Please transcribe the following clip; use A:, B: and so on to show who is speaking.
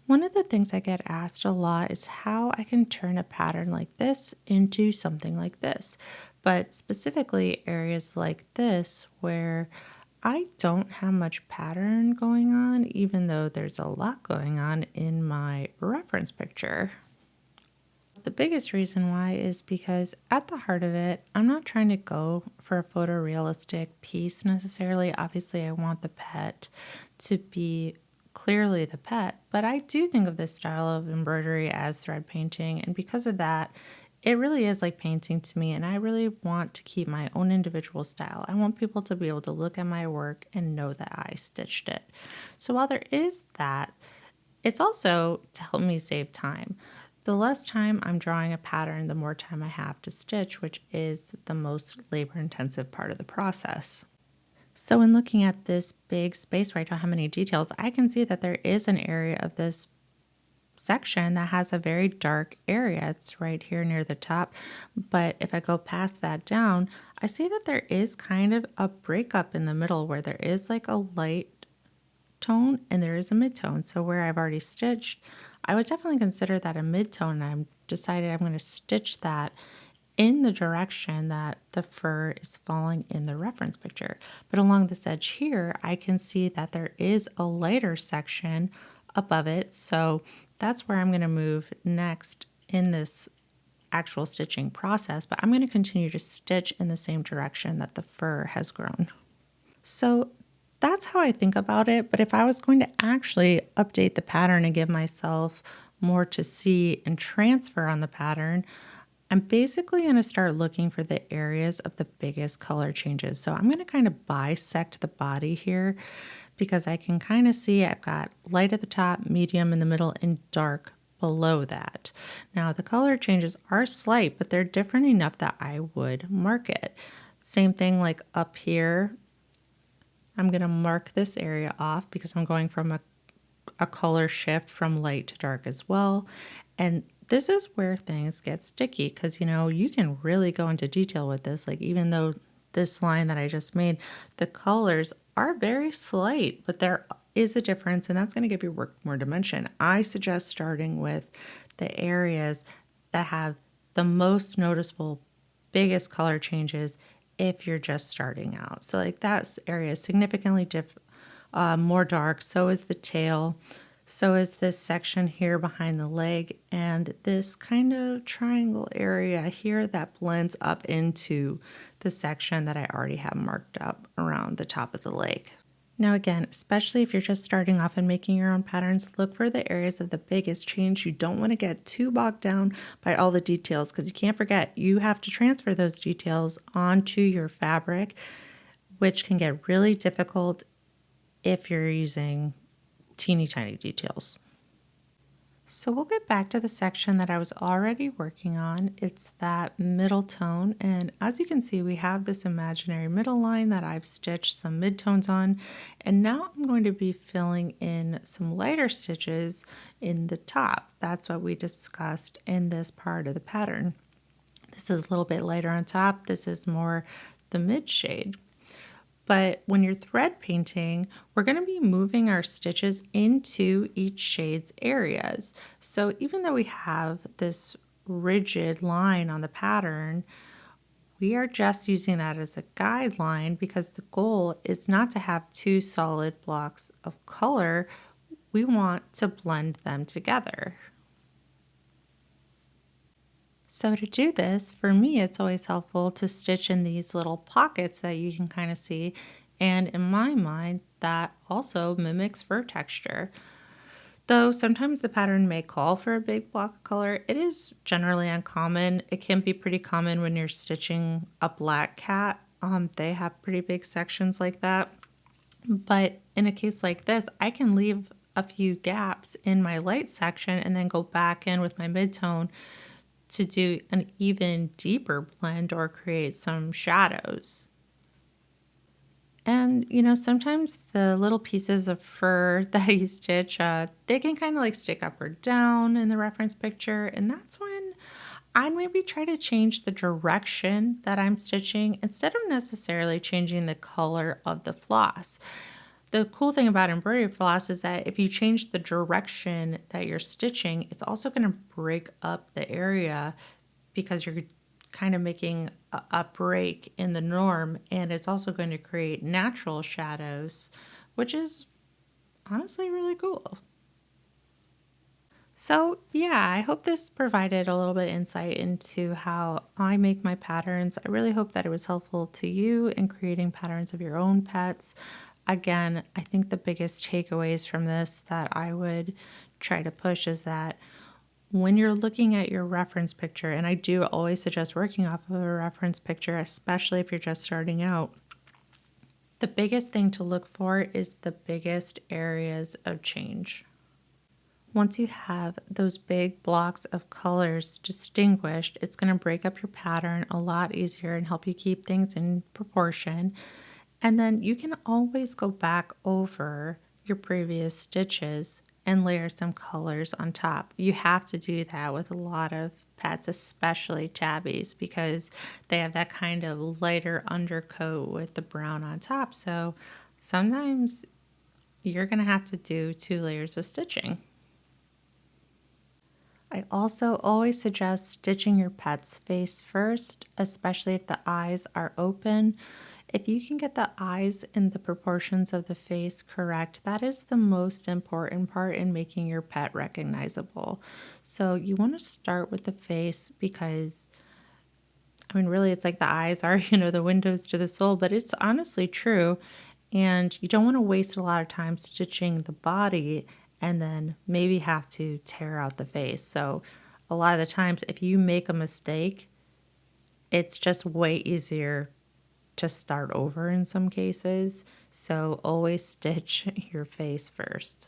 A: One of the things I get asked a lot is how I can turn a pattern like this into something like this, but specifically areas like this where I don't have much pattern going on, even though there's a lot going on in my reference picture. The biggest reason why is because at the heart of it, I'm not trying to go for a photorealistic piece necessarily. Obviously, I want the pet to be clearly the pet, but I do think of this style of embroidery as thread painting. And because of that, it really is like painting to me. And I really want to keep my own individual style. I want people to be able to look at my work and know that I stitched it. So while there is that, it's also to help me save time. The less time I'm drawing a pattern, the more time I have to stitch, which is the most labor intensive part of the process. So in looking at this big space where I don't have many details, I can see that there is an area of this section that has a very dark area. It's right here near the top. But if I go past that down, I see that there is kind of a breakup in the middle where there is like a light tone and there is a mid-tone. So where I've already stitched, I would definitely consider that a mid-tone. I'm decided I'm going to stitch that in the direction that the fur is falling in the reference picture. But along this edge here, I can see that there is a lighter section above it. So that's where I'm going to move next in this actual stitching process, but I'm going to continue to stitch in the same direction that the fur has grown. So that's how I think about it. But if I was going to actually update the pattern and give myself more to see and transfer on the pattern, I'm basically going to start looking for the areas of the biggest color changes. So I'm going to kind of bisect the body here because I can kind of see I've got light at the top, medium in the middle, and dark below that. Now the color changes are slight, but they're different enough that I would mark it. Same thing like up here. I'm going to mark this area off because I'm going from a color shift from light to dark as well. And this is where things get sticky because, you can really go into detail with this. Like even though this line that I just made, the colors are very slight, but there is a difference and that's going to give your work more dimension. I suggest starting with the areas that have the most noticeable, biggest color changes if you're just starting out. So like that area is significantly more dark. So is the tail. So is this section here behind the leg and this kind of triangle area here that blends up into the section that I already have marked up around the top of the leg. Now again, especially if you're just starting off and making your own patterns, look for the areas of the biggest change. You don't want to get too bogged down by all the details because you can't forget you have to transfer those details onto your fabric, which can get really difficult if you're using teeny tiny details. So we'll get back to the section that I was already working on. It's that middle tone. And as you can see, we have this imaginary middle line that I've stitched some midtones on. And now I'm going to be filling in some lighter stitches in the top. That's what we discussed in this part of the pattern. This is a little bit lighter on top. This is more the mid shade. But when you're thread painting, we're going to be moving our stitches into each shade's areas. So even though we have this rigid line on the pattern, we are just using that as a guideline because the goal is not to have two solid blocks of color. We want to blend them together. So to do this, for me, it's always helpful to stitch in these little pockets that you can kind of see. And in my mind, that also mimics fur texture. Though sometimes the pattern may call for a big block of color, it is generally uncommon. It can be pretty common when you're stitching a black cat. They have pretty big sections like that. But in a case like this, I can leave a few gaps in my light section and then go back in with my midtone to do an even deeper blend or create some shadows. And, sometimes the little pieces of fur that you stitch, they can kind of like stick up or down in the reference picture. And that's when I'd maybe try to change the direction that I'm stitching instead of necessarily changing the color of the floss. The cool thing about embroidery floss is that if you change the direction that you're stitching, it's also going to break up the area because you're kind of making a break in the norm, and it's also going to create natural shadows, which is honestly really cool. So, yeah, I hope this provided a little bit of insight into how I make my patterns. I really hope that it was helpful to you in creating patterns of your own pets. Again, I think the biggest takeaways from this that I would try to push is that when you're looking at your reference picture, and I do always suggest working off of a reference picture, especially if you're just starting out, the biggest thing to look for is the biggest areas of change. Once you have those big blocks of colors distinguished, it's going to break up your pattern a lot easier and help you keep things in proportion. And then you can always go back over your previous stitches and layer some colors on top. You have to do that with a lot of pets, especially tabbies, because they have that kind of lighter undercoat with the brown on top. So sometimes you're going to have to do 2 layers of stitching. I also always suggest stitching your pet's face first, especially if the eyes are open. If you can get the eyes and the proportions of the face correct, that is the most important part in making your pet recognizable. So you want to start with the face because, I mean, really, it's like the eyes are, the windows to the soul, but it's honestly true. And you don't want to waste a lot of time stitching the body and then maybe have to tear out the face. So, a lot of the times, if you make a mistake, it's just way easier to start over in some cases. So, always stitch your face first.